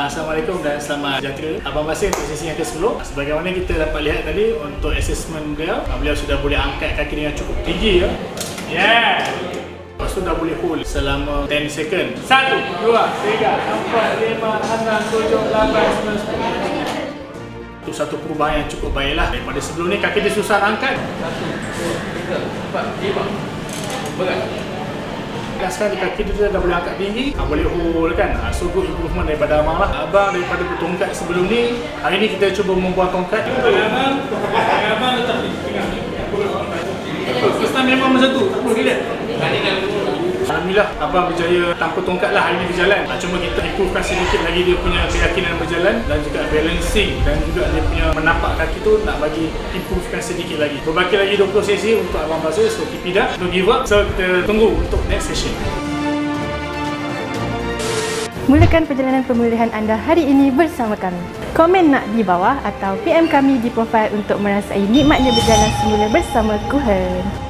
Assalamualaikum dan selamat sejahtera. Abang Basir untuk sesi yang ke-10. Sebagaimana kita dapat lihat tadi untuk assessment beliau, beliau sudah boleh angkat kaki dengan cukup tinggi ya. Yeah. Lepas tu dah boleh hold selama 10 second. 1, 2, 3, 4, 5, 6, 7, 8, 9, 10. Itu satu perubahan yang cukup baiklah. Daripada sebelum ni kaki dia susah angkat. 1, 2, 3, 4, 5. Berat. Dan sekarang kaki dia dah boleh angkat tinggi, boleh hold kan. So good improvement daripada abang lah. Abang daripada bertongkat sebelum ni, hari ni kita cuba membuat tongkat. Abang letak ni. First time memang macam tu, tak perlu relax. Alhamdulillah, abang berjaya tanpa tongkat lah hari ni berjalan. Cuma kita improvekan sedikit lagi dia punya keyakinan berjalan dan juga balancing dan juga dia punya menapak kaki tu nak bagi improvekan sedikit lagi. Berbaki lagi 20 sesi untuk abang Basir, so keep it up, don't give up. So kita tunggu untuk next session. Mulakan perjalanan pemulihan anda hari ini bersama kami. Komen nak di bawah atau PM kami di profil untuk merasai nikmatnya berjalan semula bersama Kuhen.